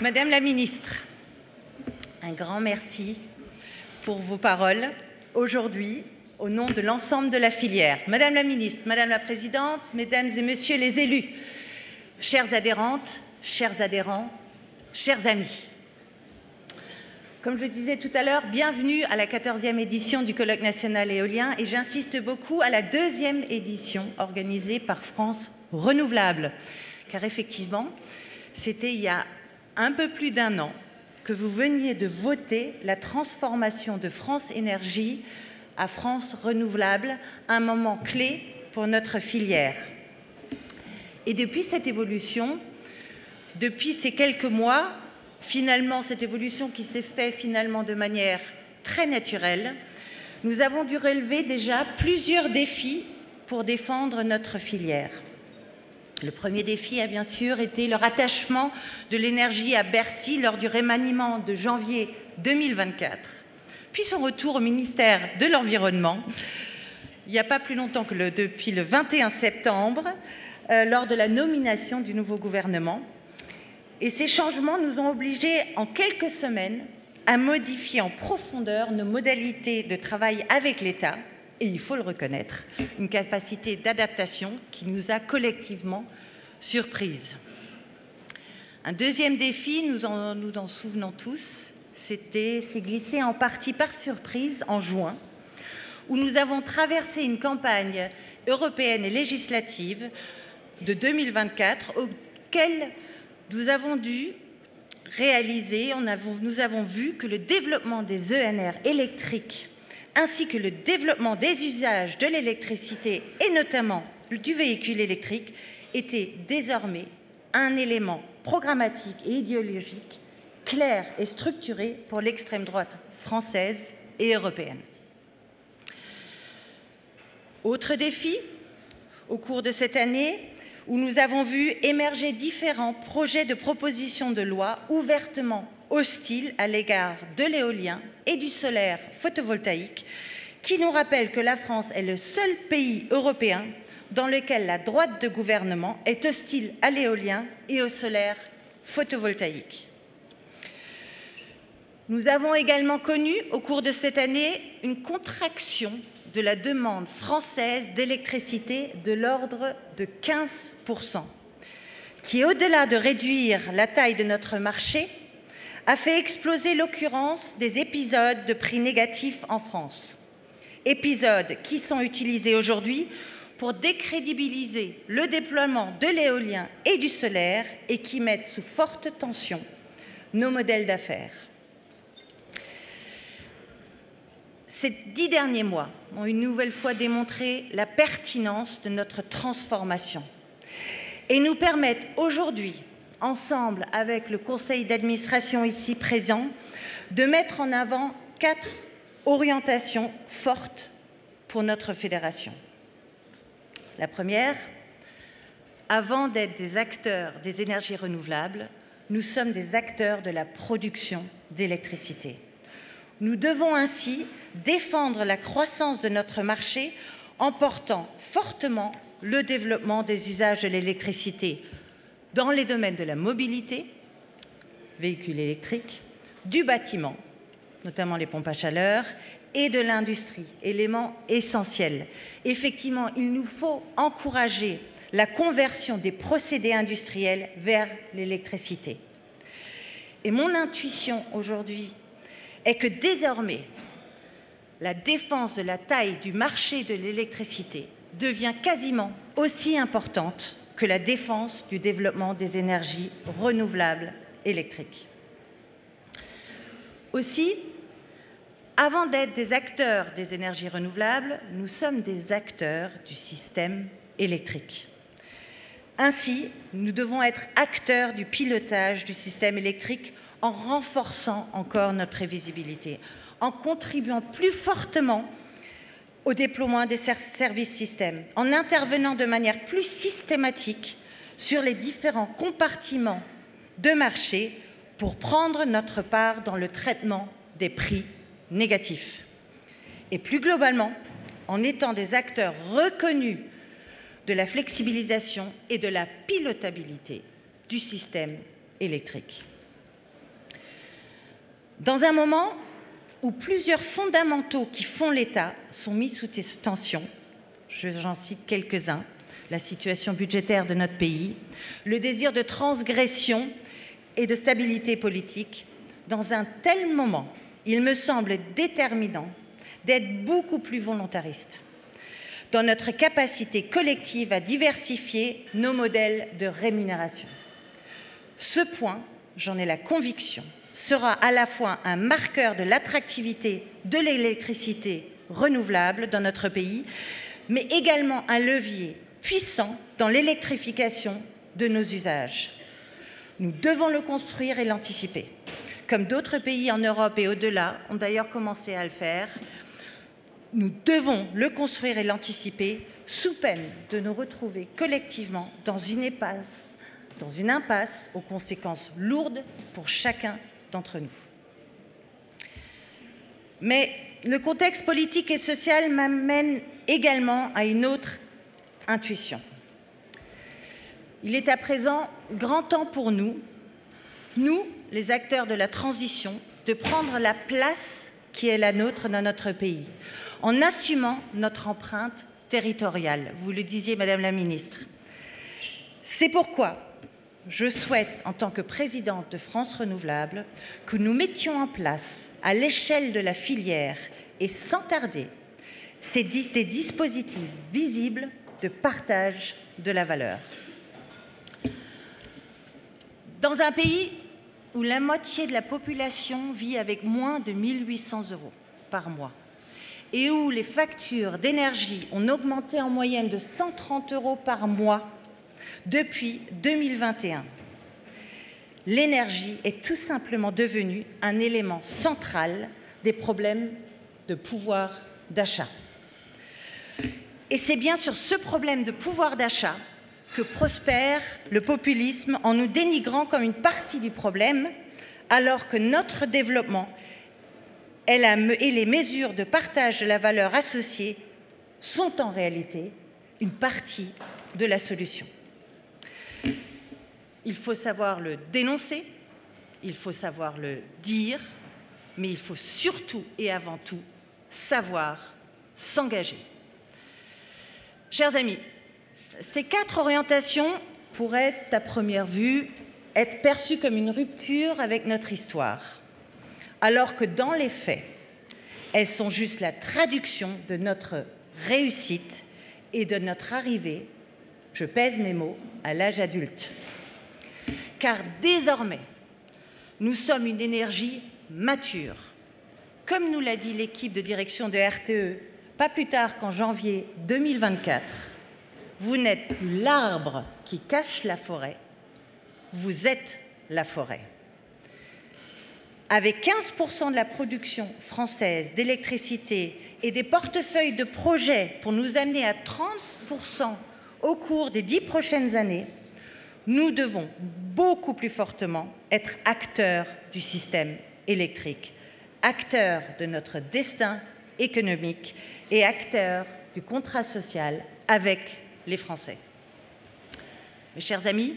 Madame la ministre, un grand merci pour vos paroles aujourd'hui au nom de l'ensemble de la filière. Madame la ministre, Madame la Présidente, Mesdames et Messieurs les élus, chères adhérentes, chers adhérents, chers amis. Comme je disais tout à l'heure, bienvenue à la 14e édition du Colloque national éolien et j'insiste beaucoup à la 2e édition organisée par France Renouvelable. Car effectivement, c'était il y a un peu plus d'un an que vous veniez de voter la transformation de France Énergie à France Renouvelable, un moment clé pour notre filière. Et depuis cette évolution, depuis ces quelques mois, finalement cette évolution qui s'est faite finalement de manière très naturelle, nous avons dû relever déjà plusieurs défis pour défendre notre filière. Le premier défi a bien sûr été le rattachement de l'énergie à Bercy lors du remaniement de janvier 2024, puis son retour au ministère de l'Environnement, il n'y a pas plus longtemps que depuis le 21 septembre, lors de la nomination du nouveau gouvernement. Et ces changements nous ont obligés en quelques semaines à modifier en profondeur nos modalités de travail avec l'État, et il faut le reconnaître, une capacité d'adaptation qui nous a collectivement surprises. Un deuxième défi, nous en souvenons tous, s'est glissé en partie par surprise en juin, où nous avons traversé une campagne européenne et législative de 2024, auquel nous avons dû réaliser, nous avons vu que le développement des ENR électriques ainsi que le développement des usages de l'électricité et notamment du véhicule électrique était désormais un élément programmatique et idéologique clair et structuré pour l'extrême droite française et européenne. Autre défi, au cours de cette année, où nous avons vu émerger différents projets de propositions de loi ouvertement hostiles à l'égard de l'éolien et du solaire photovoltaïque, qui nous rappellent que la France est le seul pays européen dans lequel la droite de gouvernement est hostile à l'éolien et au solaire photovoltaïque. Nous avons également connu, au cours de cette année, une contraction de la demande française d'électricité de l'ordre de 15%, qui, au-delà de réduire la taille de notre marché, a fait exploser l'occurrence des épisodes de prix négatifs en France. Épisodes qui sont utilisés aujourd'hui pour décrédibiliser le déploiement de l'éolien et du solaire et qui mettent sous forte tension nos modèles d'affaires. Ces 10 derniers mois ont une nouvelle fois démontré la pertinence de notre transformation et nous permettent aujourd'hui, ensemble avec le conseil d'administration ici présent, de mettre en avant 4 orientations fortes pour notre fédération. La première, avant d'être des acteurs des énergies renouvelables, nous sommes des acteurs de la production d'électricité. Nous devons ainsi défendre la croissance de notre marché en portant fortement le développement des usages de l'électricité dans les domaines de la mobilité, véhicules électriques, du bâtiment, notamment les pompes à chaleur, et de l'industrie, élément essentiel. Effectivement, il nous faut encourager la conversion des procédés industriels vers l'électricité. Et mon intuition aujourd'hui est que désormais, la défense de la taille du marché de l'électricité devient quasiment aussi importante que la défense du développement des énergies renouvelables électriques. Aussi, avant d'être des acteurs des énergies renouvelables, nous sommes des acteurs du système électrique. Ainsi, nous devons être acteurs du pilotage du système électrique en renforçant encore notre prévisibilité, en contribuant plus fortement au déploiement des services systèmes, en intervenant de manière plus systématique sur les différents compartiments de marché pour prendre notre part dans le traitement des prix négatifs. Et plus globalement, en étant des acteurs reconnus de la flexibilisation et de la pilotabilité du système électrique. Dans un moment où plusieurs fondamentaux qui font l'État sont mis sous tension, j'en cite quelques-uns, la situation budgétaire de notre pays, le désir de transgression et de stabilité politique, dans un tel moment, il me semble déterminant d'être beaucoup plus volontariste dans notre capacité collective à diversifier nos modèles de rémunération. Ce point, j'en ai la conviction, sera à la fois un marqueur de l'attractivité de l'électricité renouvelable dans notre pays, mais également un levier puissant dans l'électrification de nos usages. Nous devons le construire et l'anticiper. Comme d'autres pays en Europe et au-delà ont d'ailleurs commencé à le faire, nous devons le construire et l'anticiper sous peine de nous retrouver collectivement dans une impasse aux conséquences lourdes pour chacun d'entre nous. Mais le contexte politique et social m'amène également à une autre intuition. Il est à présent grand temps pour nous, les acteurs de la transition, de prendre la place qui est la nôtre dans notre pays, en assumant notre empreinte territoriale. Vous le disiez, Madame la Ministre. C'est pourquoi je souhaite, en tant que présidente de France Renouvelable, que nous mettions en place, à l'échelle de la filière et sans tarder, des dispositifs visibles de partage de la valeur. Dans un pays où la moitié de la population vit avec moins de 1 800 € par mois et où les factures d'énergie ont augmenté en moyenne de 130 € par mois depuis 2021, l'énergie est tout simplement devenue un élément central des problèmes de pouvoir d'achat. Et c'est bien sur ce problème de pouvoir d'achat que prospère le populisme en nous dénigrant comme une partie du problème, alors que notre développement et les mesures de partage de la valeur associée sont en réalité une partie de la solution. Il faut savoir le dénoncer, il faut savoir le dire, mais il faut surtout et avant tout savoir s'engager. Chers amis, ces 4 orientations pourraient, à première vue, être perçues comme une rupture avec notre histoire, alors que dans les faits, elles sont juste la traduction de notre réussite et de notre arrivée, je pèse mes mots, à l'âge adulte. Car désormais, nous sommes une énergie mature. Comme nous l'a dit l'équipe de direction de RTE, pas plus tard qu'en janvier 2024, vous n'êtes plus l'arbre qui cache la forêt, vous êtes la forêt. Avec 15% de la production française d'électricité et des portefeuilles de projets pour nous amener à 30% au cours des 10 prochaines années, nous devons beaucoup plus fortement être acteurs du système électrique, acteurs de notre destin économique et acteurs du contrat social avec les Français. Mes chers amis,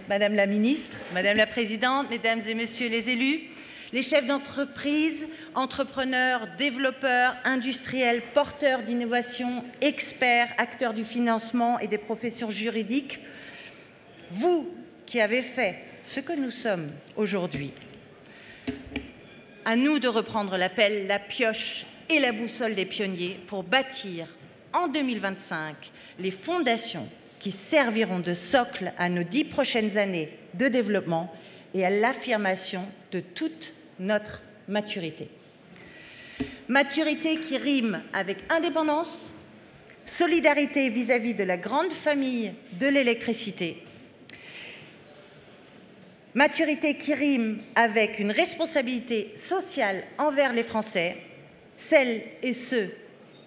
Madame la Ministre, Madame la Présidente, Mesdames et Messieurs les élus, les chefs d'entreprise, entrepreneurs, développeurs, industriels, porteurs d'innovation, experts, acteurs du financement et des professions juridiques, vous qui avez fait ce que nous sommes aujourd'hui, à nous de reprendre l'appel, la pioche et la boussole des pionniers pour bâtir en 2025 les fondations qui serviront de socle à nos 10 prochaines années de développement et à l'affirmation de toute notre maturité. Maturité qui rime avec indépendance, solidarité vis-à-vis de la grande famille de l'électricité, maturité qui rime avec une responsabilité sociale envers les Français, celles et ceux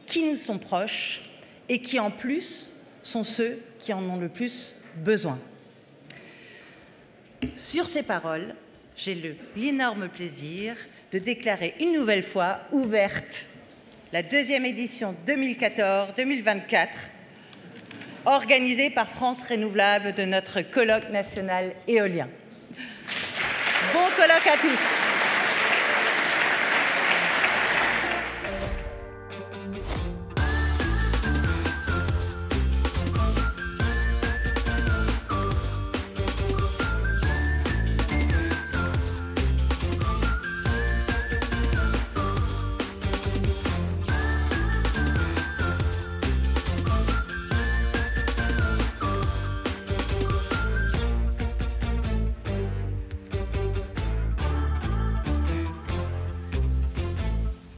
qui nous sont proches et qui en plus sont ceux qui en ont le plus besoin. Sur ces paroles, j'ai l'énorme plaisir de déclarer une nouvelle fois ouverte la 2e édition 2014-2024 organisée par France Renouvelable de notre colloque national éolien. Bon colloque à tous.